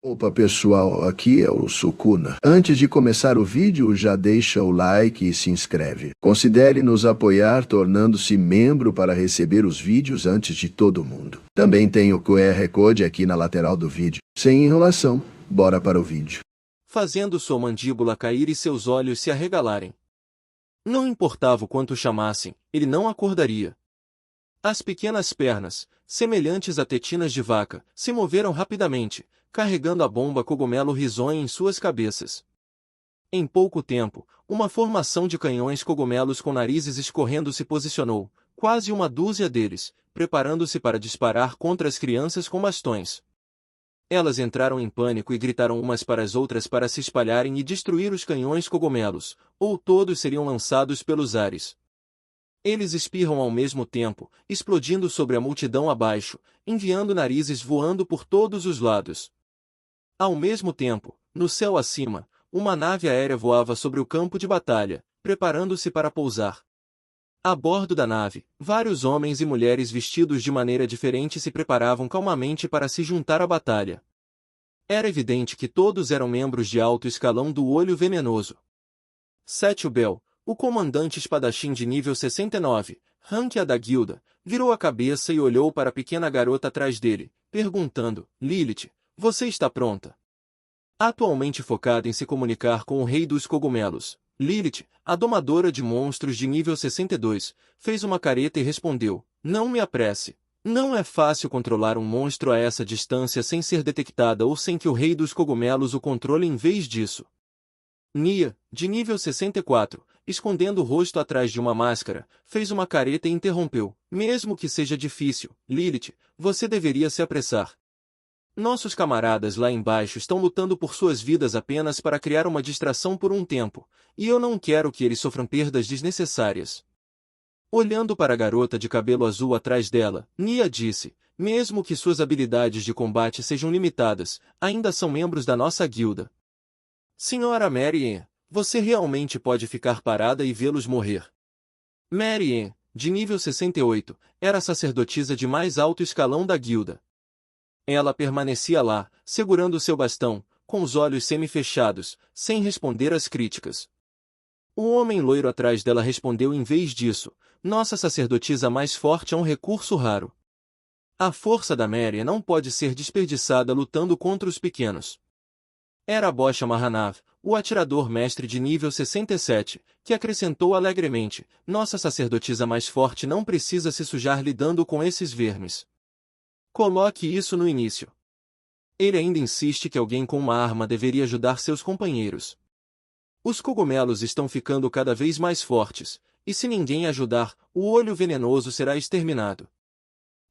Opa pessoal, aqui é o Sukuna. Antes de começar o vídeo, já deixa o like e se inscreve. Considere nos apoiar tornando-se membro para receber os vídeos antes de todo mundo. Também tem o QR Code aqui na lateral do vídeo. Sem enrolação, bora para o vídeo. Fazendo sua mandíbula cair e seus olhos se arregalarem. Não importava o quanto chamassem, ele não acordaria. As pequenas pernas, semelhantes a tetinas de vaca, se moveram rapidamente, carregando a bomba cogumelo risonha em suas cabeças. Em pouco tempo, uma formação de canhões cogumelos com narizes escorrendo se posicionou, quase uma dúzia deles, preparando-se para disparar contra as crianças com bastões. Elas entraram em pânico e gritaram umas para as outras para se espalharem e destruir os canhões cogumelos, ou todos seriam lançados pelos ares. Eles espirram ao mesmo tempo, explodindo sobre a multidão abaixo, enviando narizes voando por todos os lados. Ao mesmo tempo, no céu acima, uma nave aérea voava sobre o campo de batalha, preparando-se para pousar. A bordo da nave, vários homens e mulheres vestidos de maneira diferente se preparavam calmamente para se juntar à batalha. Era evidente que todos eram membros de alto escalão do Olho Venenoso. Setio Bell, o comandante espadachim de nível 69, ranqueia da guilda, virou a cabeça e olhou para a pequena garota atrás dele, perguntando: Lilith, você está pronta? Atualmente focada em se comunicar com o rei dos cogumelos, Lilith, a domadora de monstros de nível 62, fez uma careta e respondeu: Não me apresse. Não é fácil controlar um monstro a essa distância sem ser detectada ou sem que o rei dos cogumelos o controle em vez disso. Nia, de nível 64, escondendo o rosto atrás de uma máscara, fez uma careta e interrompeu: Mesmo que seja difícil, Lilith, você deveria se apressar. Nossos camaradas lá embaixo estão lutando por suas vidas apenas para criar uma distração por um tempo, e eu não quero que eles sofram perdas desnecessárias. Olhando para a garota de cabelo azul atrás dela, Nia disse: Mesmo que suas habilidades de combate sejam limitadas, ainda são membros da nossa guilda. Senhora Marianne, você realmente pode ficar parada e vê-los morrer. Marianne, de nível 68, era a sacerdotisa de mais alto escalão da guilda. Ela permanecia lá, segurando seu bastão, com os olhos semi-fechados, sem responder às críticas. O homem loiro atrás dela respondeu em vez disso: Nossa sacerdotisa mais forte é um recurso raro. A força da Marianne não pode ser desperdiçada lutando contra os pequenos. Era Bosha Mahanav, o atirador mestre de nível 67, que acrescentou alegremente: Nossa sacerdotisa mais forte não precisa se sujar lidando com esses vermes. Coloque isso no início. Ele ainda insiste que alguém com uma arma deveria ajudar seus companheiros. Os cogumelos estão ficando cada vez mais fortes, e se ninguém ajudar, o olho venenoso será exterminado.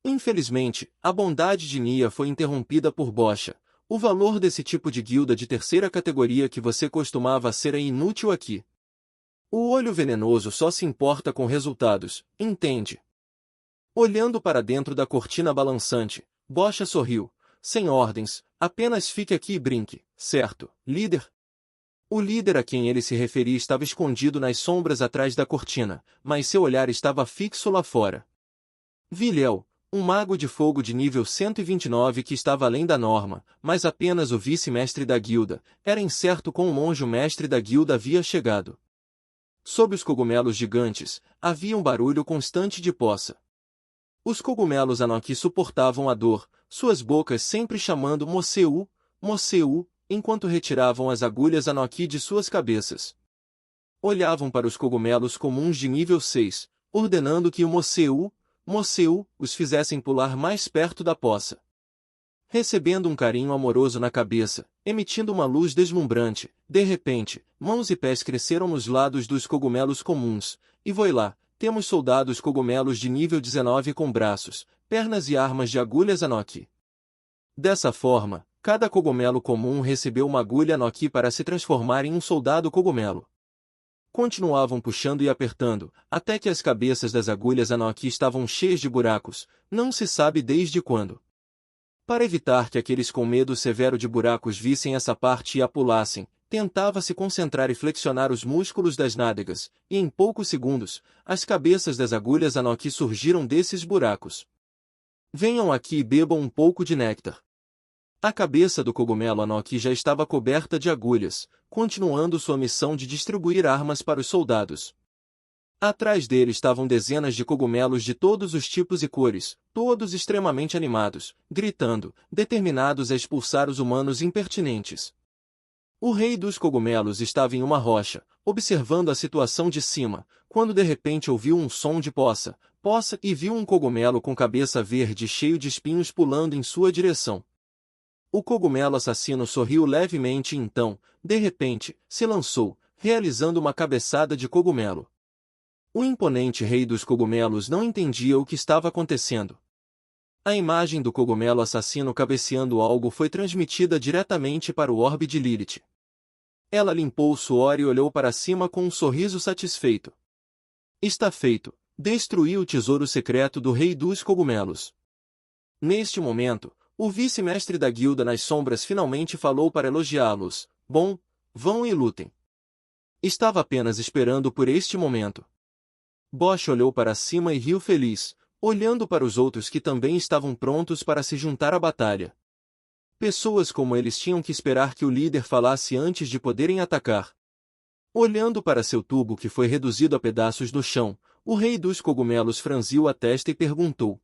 Infelizmente, a bondade de Nia foi interrompida por Bosha. O valor desse tipo de guilda de terceira categoria que você costumava ser é inútil aqui. O olho venenoso só se importa com resultados, entende? Olhando para dentro da cortina balançante, Bosha sorriu. Sem ordens, apenas fique aqui e brinque, certo, líder? O líder a quem ele se referia estava escondido nas sombras atrás da cortina, mas seu olhar estava fixo lá fora. Vilhel, um mago de fogo de nível 129 que estava além da norma, mas apenas o vice-mestre da guilda, era incerto como o monge mestre da guilda havia chegado. Sob os cogumelos gigantes, havia um barulho constante de poça. Os cogumelos Anoki suportavam a dor, suas bocas sempre chamando Moseu, Moseu, enquanto retiravam as agulhas Anoki de suas cabeças. Olhavam para os cogumelos comuns de nível 6, ordenando que o Moseu, Moseu, os fizessem pular mais perto da poça. Recebendo um carinho amoroso na cabeça, emitindo uma luz deslumbrante, de repente, mãos e pés cresceram nos lados dos cogumelos comuns, e voi lá. Temos soldados cogumelos de nível 19 com braços, pernas e armas de agulhas Anoki. Dessa forma, cada cogumelo comum recebeu uma agulha Anoki para se transformar em um soldado cogumelo. Continuavam puxando e apertando, até que as cabeças das agulhas Anoki estavam cheias de buracos, não se sabe desde quando. Para evitar que aqueles com medo severo de buracos vissem essa parte e a pulassem, tentava se concentrar e flexionar os músculos das nádegas, e em poucos segundos, as cabeças das agulhas Anoki surgiram desses buracos. Venham aqui e bebam um pouco de néctar. A cabeça do cogumelo Anoki já estava coberta de agulhas, continuando sua missão de distribuir armas para os soldados. Atrás dele estavam dezenas de cogumelos de todos os tipos e cores, todos extremamente animados, gritando, determinados a expulsar os humanos impertinentes. O rei dos cogumelos estava em uma rocha, observando a situação de cima, quando de repente ouviu um som de poça, e viu um cogumelo com cabeça verde cheio de espinhos pulando em sua direção. O cogumelo assassino sorriu levemente e então, de repente, se lançou, realizando uma cabeçada de cogumelo. O imponente rei dos cogumelos não entendia o que estava acontecendo. A imagem do cogumelo assassino cabeceando algo foi transmitida diretamente para o orbe de Lilith. Ela limpou o suor e olhou para cima com um sorriso satisfeito. Está feito. Destruí o tesouro secreto do rei dos cogumelos. Neste momento, o vice-mestre da guilda nas sombras finalmente falou para elogiá-los. Bom, vão e lutem. Estava apenas esperando por este momento. Bosch olhou para cima e riu feliz, olhando para os outros que também estavam prontos para se juntar à batalha. Pessoas como eles tinham que esperar que o líder falasse antes de poderem atacar. Olhando para seu tubo que foi reduzido a pedaços no chão, o rei dos cogumelos franziu a testa e perguntou.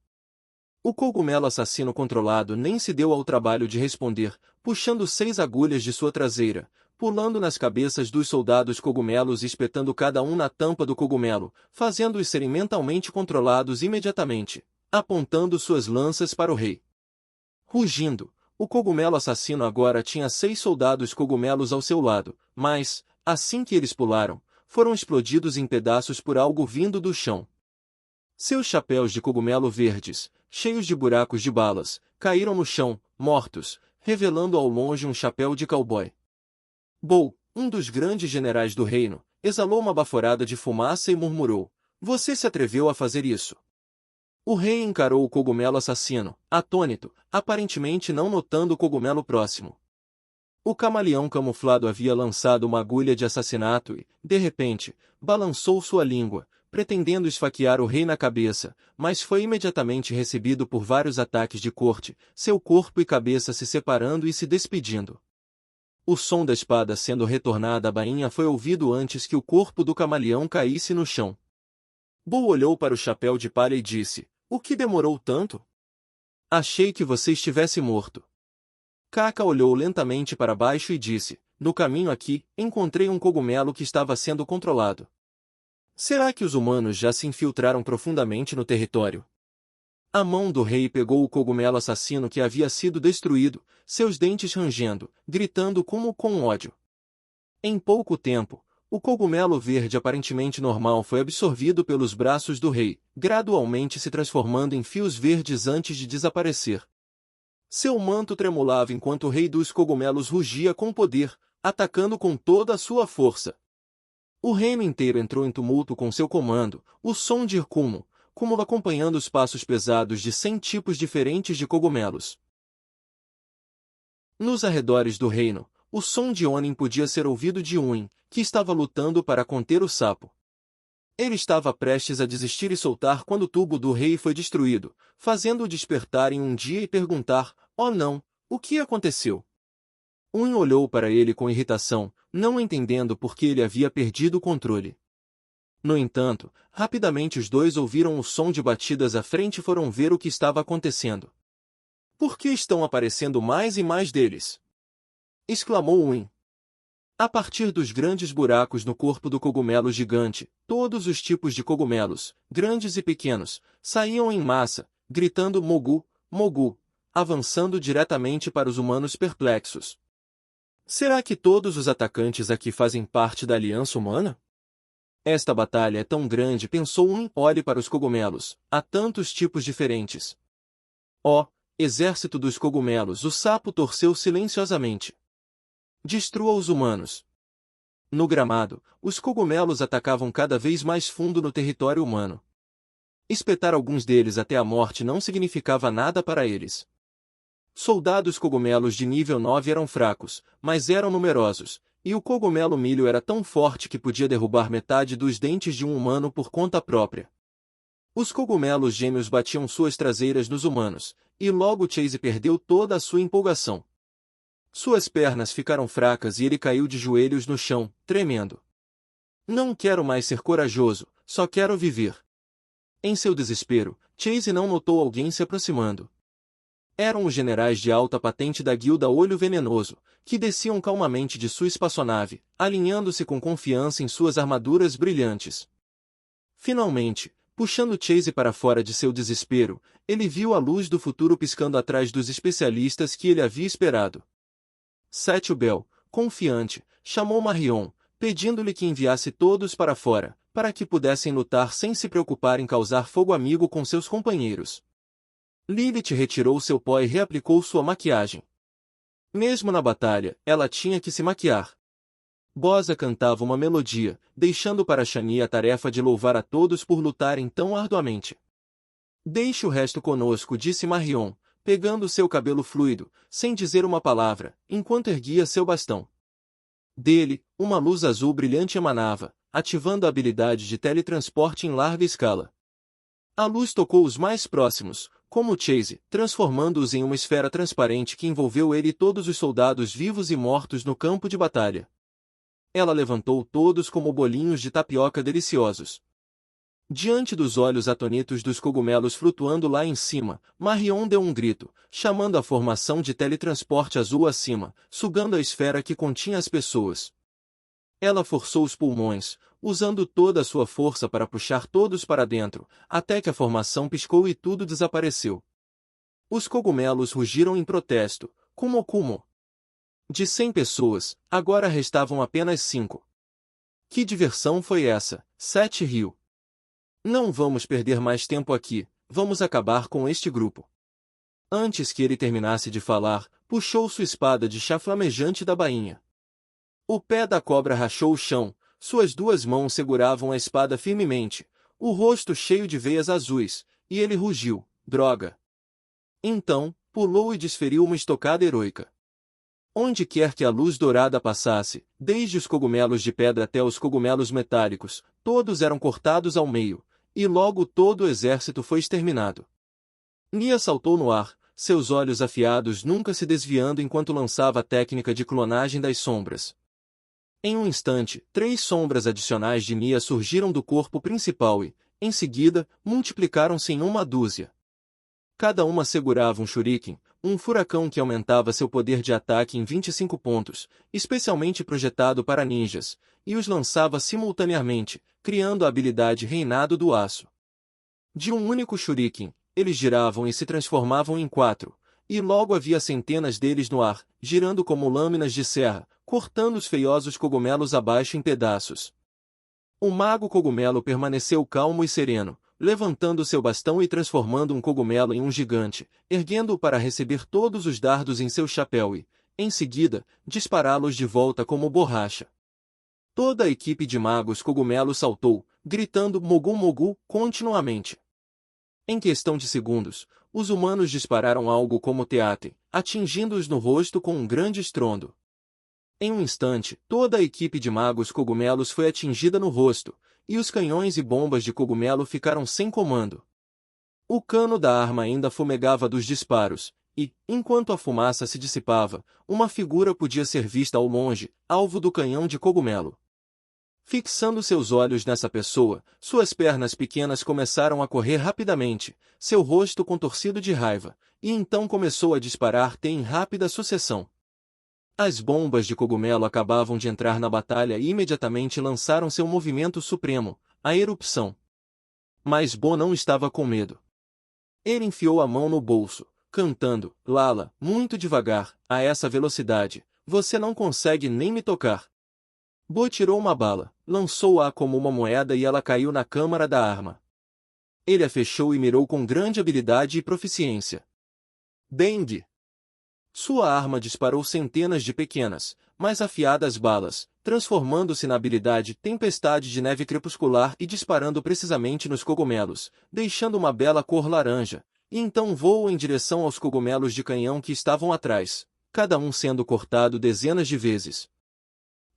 O cogumelo assassino controlado nem se deu ao trabalho de responder, puxando 6 agulhas de sua traseira, pulando nas cabeças dos soldados cogumelos e espetando cada um na tampa do cogumelo, fazendo-os serem mentalmente controlados imediatamente, apontando suas lanças para o rei. Rugindo, o cogumelo assassino agora tinha 6 soldados cogumelos ao seu lado, mas, assim que eles pularam, foram explodidos em pedaços por algo vindo do chão. Seus chapéus de cogumelo verdes, cheios de buracos de balas, caíram no chão, mortos, revelando ao longe um chapéu de cowboy. Bo, um dos grandes generais do reino, exalou uma baforada de fumaça e murmurou: Você se atreveu a fazer isso? O rei encarou o cogumelo assassino, atônito, aparentemente não notando o cogumelo próximo. O camaleão camuflado havia lançado uma agulha de assassinato e, de repente, balançou sua língua, pretendendo esfaquear o rei na cabeça, mas foi imediatamente recebido por vários ataques de corte, seu corpo e cabeça se separando e se despedindo. O som da espada sendo retornada à bainha foi ouvido antes que o corpo do camaleão caísse no chão. Bo olhou para o chapéu de palha e disse: O que demorou tanto? Achei que você estivesse morto. Kaka olhou lentamente para baixo e disse: No caminho aqui, encontrei um cogumelo que estava sendo controlado. Será que os humanos já se infiltraram profundamente no território? A mão do rei pegou o cogumelo assassino que havia sido destruído, seus dentes rangendo, gritando como com ódio. Em pouco tempo, o cogumelo verde aparentemente normal foi absorvido pelos braços do rei, gradualmente se transformando em fios verdes antes de desaparecer. Seu manto tremulava enquanto o rei dos cogumelos rugia com poder, atacando com toda a sua força. O reino inteiro entrou em tumulto com seu comando, o som de Irkumo, como acompanhando os passos pesados de 100 tipos diferentes de cogumelos. Nos arredores do reino, o som de Onin podia ser ouvido de Uin, que estava lutando para conter o sapo. Ele estava prestes a desistir e soltar quando o tubo do rei foi destruído, fazendo-o despertar em um dia e perguntar: Oh não, o que aconteceu? Uin olhou para ele com irritação, não entendendo por que ele havia perdido o controle. No entanto, rapidamente os dois ouviram o som de batidas à frente e foram ver o que estava acontecendo. Por que estão aparecendo mais e mais deles? Exclamou Uin. A partir dos grandes buracos no corpo do cogumelo gigante, todos os tipos de cogumelos, grandes e pequenos, saíam em massa, gritando Mogu, Mogu, avançando diretamente para os humanos perplexos. Será que todos os atacantes aqui fazem parte da aliança humana? Esta batalha é tão grande, pensou olhe para os cogumelos, há tantos tipos diferentes. Ó, exército dos cogumelos, o sapo torceu silenciosamente. Destrua os humanos. No gramado, os cogumelos atacavam cada vez mais fundo no território humano. Espetar alguns deles até a morte não significava nada para eles. Soldados cogumelos de nível 9 eram fracos, mas eram numerosos, e o cogumelo milho era tão forte que podia derrubar metade dos dentes de um humano por conta própria. Os cogumelos gêmeos batiam suas traseiras nos humanos, e logo Chase perdeu toda a sua empolgação. Suas pernas ficaram fracas e ele caiu de joelhos no chão, tremendo. Não quero mais ser corajoso, só quero viver. Em seu desespero, Chase não notou alguém se aproximando. Eram os generais de alta patente da guilda Olho Venenoso, que desciam calmamente de sua espaçonave, alinhando-se com confiança em suas armaduras brilhantes. Finalmente, puxando Chase para fora de seu desespero, ele viu a luz do futuro piscando atrás dos especialistas que ele havia esperado. Setio Bell, confiante, chamou Marion, pedindo-lhe que enviasse todos para fora, para que pudessem lutar sem se preocupar em causar fogo amigo com seus companheiros. Lilith retirou seu pó e reaplicou sua maquiagem. Mesmo na batalha, ela tinha que se maquiar. Bosa cantava uma melodia, deixando para Shani a tarefa de louvar a todos por lutarem tão arduamente. Deixe o resto conosco, disse Marion, pegando seu cabelo fluido, sem dizer uma palavra, enquanto erguia seu bastão. Dele, uma luz azul brilhante emanava, ativando a habilidade de teletransporte em larga escala. A luz tocou os mais próximos, como Chase, transformando-os em uma esfera transparente que envolveu ele e todos os soldados vivos e mortos no campo de batalha. Ela levantou todos como bolinhos de tapioca deliciosos. Diante dos olhos atônitos dos cogumelos flutuando lá em cima, Marion deu um grito, chamando a formação de teletransporte azul acima, sugando a esfera que continha as pessoas. Ela forçou os pulmões, usando toda a sua força para puxar todos para dentro, até que a formação piscou e tudo desapareceu. Os cogumelos rugiram em protesto, Kumo Kumo. De 100 pessoas, agora restavam apenas 5. Que diversão foi essa? Sete riu. Não vamos perder mais tempo aqui, vamos acabar com este grupo. Antes que ele terminasse de falar, puxou sua espada de chá flamejante da bainha. O pé da cobra rachou o chão, suas duas mãos seguravam a espada firmemente, o rosto cheio de veias azuis, e ele rugiu, droga. Então, pulou e desferiu uma estocada heroica. Onde quer que a luz dourada passasse, desde os cogumelos de pedra até os cogumelos metálicos, todos eram cortados ao meio, e logo todo o exército foi exterminado. Nia saltou no ar, seus olhos afiados nunca se desviando enquanto lançava a técnica de clonagem das sombras. Em um instante, 3 sombras adicionais de Nia surgiram do corpo principal e, em seguida, multiplicaram-se em uma dúzia. Cada uma segurava um shuriken, um furacão que aumentava seu poder de ataque em 25 pontos, especialmente projetado para ninjas, e os lançava simultaneamente, criando a habilidade Reinado do Aço. De um único shuriken, eles giravam e se transformavam em 4, e logo havia centenas deles no ar, girando como lâminas de serra, cortando os feiosos cogumelos abaixo em pedaços. O mago cogumelo permaneceu calmo e sereno, levantando seu bastão e transformando um cogumelo em um gigante, erguendo-o para receber todos os dardos em seu chapéu e, em seguida, dispará-los de volta como borracha. Toda a equipe de magos cogumelos saltou, gritando Mogu Mogu continuamente. Em questão de segundos, os humanos dispararam algo como teate, atingindo-os no rosto com um grande estrondo. Em um instante, toda a equipe de magos cogumelos foi atingida no rosto, e os canhões e bombas de cogumelo ficaram sem comando. O cano da arma ainda fumegava dos disparos, e, enquanto a fumaça se dissipava, uma figura podia ser vista ao longe, alvo do canhão de cogumelo. Fixando seus olhos nessa pessoa, suas pernas pequenas começaram a correr rapidamente, seu rosto contorcido de raiva, e então começou a disparar em rápida sucessão. As bombas de cogumelo acabavam de entrar na batalha e imediatamente lançaram seu movimento supremo, a erupção. Mas Bo não estava com medo. Ele enfiou a mão no bolso, cantando, Lala, muito devagar, a essa velocidade, você não consegue nem me tocar. Bo tirou uma bala, lançou-a como uma moeda e ela caiu na câmara da arma. Ele a fechou e mirou com grande habilidade e proficiência. Dengue! Sua arma disparou centenas de pequenas, mas afiadas balas, transformando-se na habilidade Tempestade de Neve Crepuscular e disparando precisamente nos cogumelos, deixando uma bela cor laranja, e então voou em direção aos cogumelos de canhão que estavam atrás, cada um sendo cortado dezenas de vezes.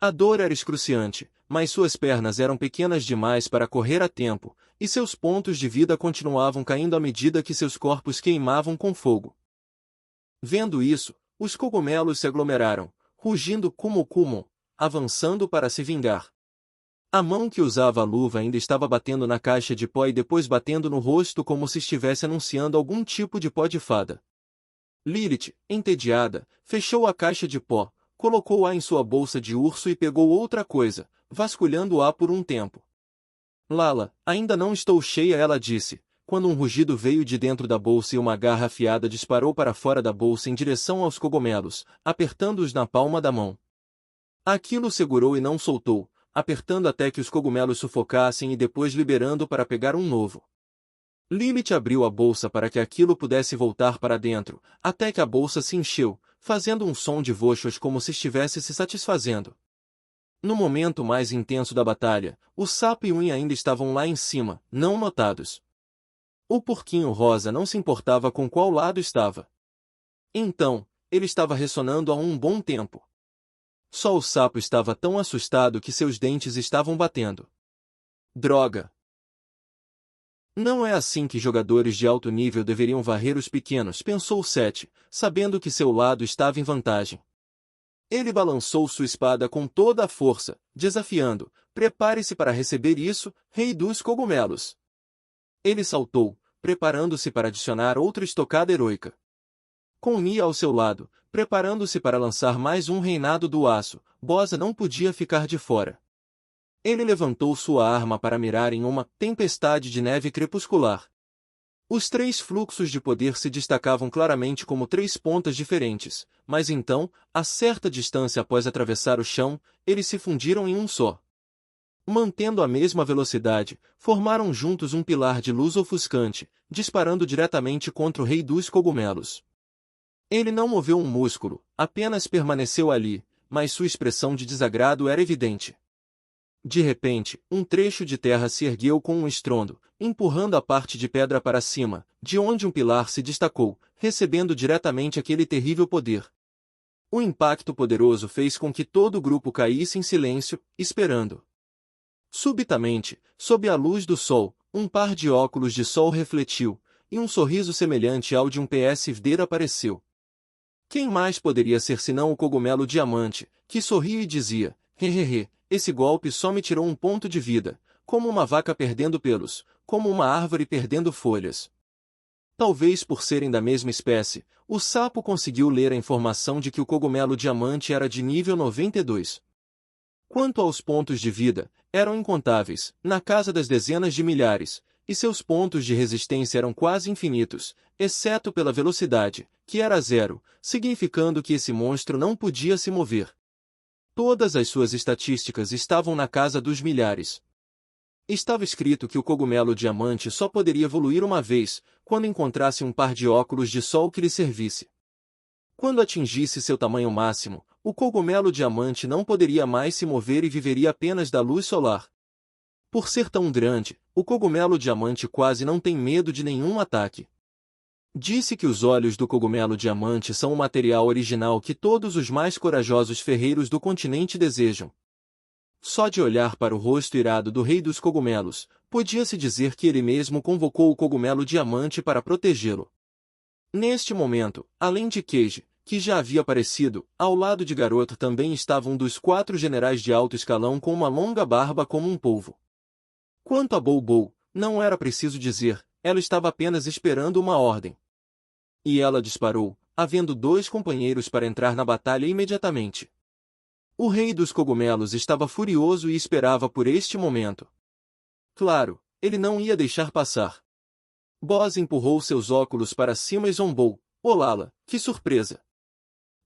A dor era excruciante, mas suas pernas eram pequenas demais para correr a tempo, e seus pontos de vida continuavam caindo à medida que seus corpos queimavam com fogo. Vendo isso, os cogumelos se aglomeraram, rugindo como, avançando para se vingar. A mão que usava a luva ainda estava batendo na caixa de pó e depois batendo no rosto como se estivesse anunciando algum tipo de pó de fada. Lilith, entediada, fechou a caixa de pó, colocou-a em sua bolsa de urso e pegou outra coisa, vasculhando-a por um tempo. Lala, ainda não estou cheia, ela disse, quando um rugido veio de dentro da bolsa e uma garra afiada disparou para fora da bolsa em direção aos cogumelos, apertando-os na palma da mão. Aquilo segurou e não soltou, apertando até que os cogumelos sufocassem e depois liberando para pegar um novo. Lilith abriu a bolsa para que aquilo pudesse voltar para dentro, até que a bolsa se encheu, fazendo um som de voxos como se estivesse se satisfazendo. No momento mais intenso da batalha, o sapo e unha ainda estavam lá em cima, não notados. O porquinho rosa não se importava com qual lado estava. Então, ele estava ressonando há um bom tempo. Só o sapo estava tão assustado que seus dentes estavam batendo. Droga! Não é assim que jogadores de alto nível deveriam varrer os pequenos, pensou Seth, sabendo que seu lado estava em vantagem. Ele balançou sua espada com toda a força, desafiando, prepare-se para receber isso, rei dos cogumelos. Ele saltou, preparando-se para adicionar outra estocada heroica. Com Nia ao seu lado, preparando-se para lançar mais um reinado do aço, Bosa não podia ficar de fora. Ele levantou sua arma para mirar em uma tempestade de neve crepuscular. Os três fluxos de poder se destacavam claramente como três pontas diferentes, mas então, a certa distância após atravessar o chão, eles se fundiram em um só. Mantendo a mesma velocidade, formaram juntos um pilar de luz ofuscante, disparando diretamente contra o rei dos cogumelos. Ele não moveu um músculo, apenas permaneceu ali, mas sua expressão de desagrado era evidente. De repente, um trecho de terra se ergueu com um estrondo, empurrando a parte de pedra para cima, de onde um pilar se destacou, recebendo diretamente aquele terrível poder. O impacto poderoso fez com que todo o grupo caísse em silêncio, esperando. Subitamente, sob a luz do sol, um par de óculos de sol refletiu, e um sorriso semelhante ao de um PS apareceu. Quem mais poderia ser senão o cogumelo diamante, que sorria e dizia, hehehe, esse golpe só me tirou um ponto de vida, como uma vaca perdendo pelos, como uma árvore perdendo folhas. Talvez por serem da mesma espécie, o sapo conseguiu ler a informação de que o cogumelo diamante era de nível 92. Quanto aos pontos de vida, eram incontáveis, na casa das dezenas de milhares, e seus pontos de resistência eram quase infinitos, exceto pela velocidade, que era zero, significando que esse monstro não podia se mover. Todas as suas estatísticas estavam na casa dos milhares. Estava escrito que o cogumelo diamante só poderia evoluir uma vez, quando encontrasse um par de óculos de sol que lhe servisse. Quando atingisse seu tamanho máximo, o cogumelo diamante não poderia mais se mover e viveria apenas da luz solar. Por ser tão grande, o cogumelo diamante quase não tem medo de nenhum ataque. Disse que os olhos do cogumelo diamante são o material original que todos os mais corajosos ferreiros do continente desejam. Só de olhar para o rosto irado do rei dos cogumelos, podia-se dizer que ele mesmo convocou o cogumelo diamante para protegê-lo. Neste momento, além de Cage, que já havia aparecido, ao lado de Garoto também estava um dos 4 generais de alto escalão com uma longa barba como um polvo. Quanto a Bobo, não era preciso dizer, ela estava apenas esperando uma ordem. E ela disparou, havendo 2 companheiros para entrar na batalha imediatamente. O rei dos cogumelos estava furioso e esperava por este momento. Claro, ele não ia deixar passar. Boz empurrou seus óculos para cima e zombou. Olala, que surpresa!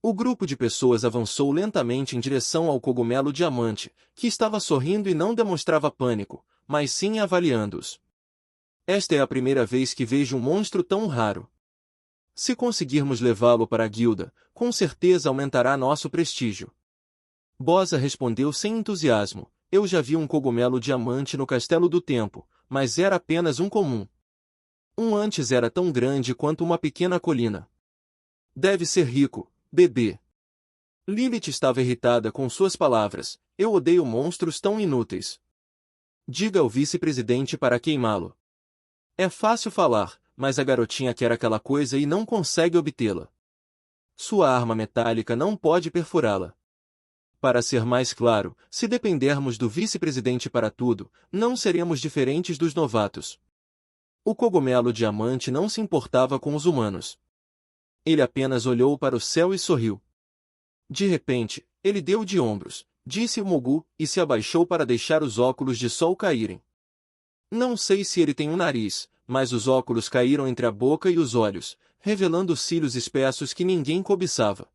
O grupo de pessoas avançou lentamente em direção ao cogumelo diamante, que estava sorrindo e não demonstrava pânico, mas sim avaliando-os. Esta é a primeira vez que vejo um monstro tão raro. Se conseguirmos levá-lo para a guilda, com certeza aumentará nosso prestígio. Bosa respondeu sem entusiasmo. Eu já vi um cogumelo diamante no Castelo do Tempo, mas era apenas um comum. Um antes era tão grande quanto uma pequena colina. Deve ser rico, bebê. Lilith estava irritada com suas palavras. Eu odeio monstros tão inúteis. Diga ao vice-presidente para queimá-lo. É fácil falar, mas a garotinha quer aquela coisa e não consegue obtê-la. Sua arma metálica não pode perfurá-la. Para ser mais claro, se dependermos do vice-presidente para tudo, não seremos diferentes dos novatos. O cogumelo diamante não se importava com os humanos. Ele apenas olhou para o céu e sorriu. De repente, ele deu de ombros, disse o Mogu, e se abaixou para deixar os óculos de sol caírem. Não sei se ele tem um nariz, mas os óculos caíram entre a boca e os olhos, revelando cílios espessos que ninguém cobiçava.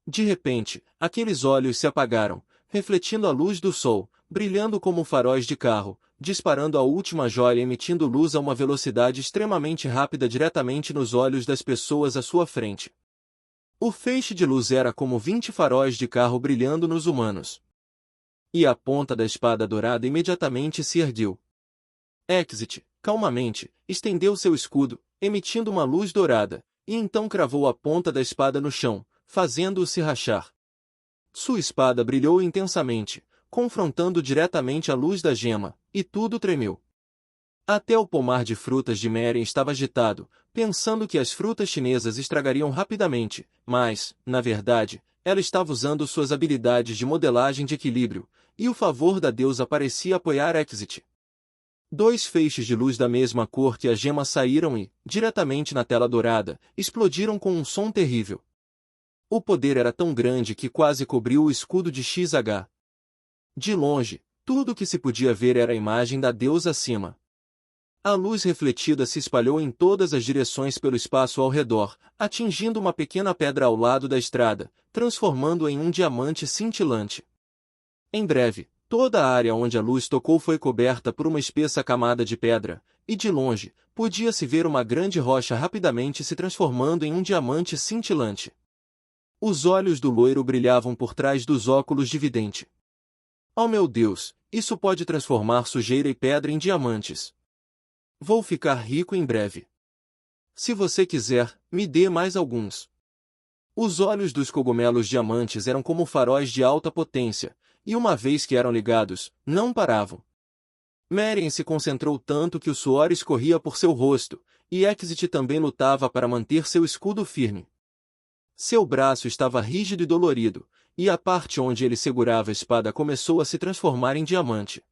De repente, aqueles olhos se apagaram, refletindo a luz do sol, brilhando como faróis de carro, disparando a última joia emitindo luz a uma velocidade extremamente rápida diretamente nos olhos das pessoas à sua frente. O feixe de luz era como 20 faróis de carro brilhando nos humanos. E a ponta da espada dourada imediatamente se ergueu. Exit, calmamente, estendeu seu escudo, emitindo uma luz dourada, e então cravou a ponta da espada no chão, fazendo-o se rachar. Sua espada brilhou intensamente, confrontando diretamente a luz da gema, e tudo tremeu. Até o pomar de frutas de Meren estava agitado, pensando que as frutas chinesas estragariam rapidamente, mas, na verdade, ela estava usando suas habilidades de modelagem de equilíbrio, e o favor da deusa parecia apoiar Exit. 2 feixes de luz da mesma cor que a gema saíram e, diretamente na tela dourada, explodiram com um som terrível. O poder era tão grande que quase cobriu o escudo de XH. De longe, tudo o que se podia ver era a imagem da deusa acima. A luz refletida se espalhou em todas as direções pelo espaço ao redor, atingindo uma pequena pedra ao lado da estrada, transformando-a em um diamante cintilante. Em breve, toda a área onde a luz tocou foi coberta por uma espessa camada de pedra, e de longe, podia-se ver uma grande rocha rapidamente se transformando em um diamante cintilante. Os olhos do loiro brilhavam por trás dos óculos de vidente. Oh meu Deus, isso pode transformar sujeira e pedra em diamantes. Vou ficar rico em breve. Se você quiser, me dê mais alguns. Os olhos dos cogumelos diamantes eram como faróis de alta potência, e uma vez que eram ligados, não paravam. Meren se concentrou tanto que o suor escorria por seu rosto, e Exit também lutava para manter seu escudo firme. Seu braço estava rígido e dolorido, e a parte onde ele segurava a espada começou a se transformar em diamante.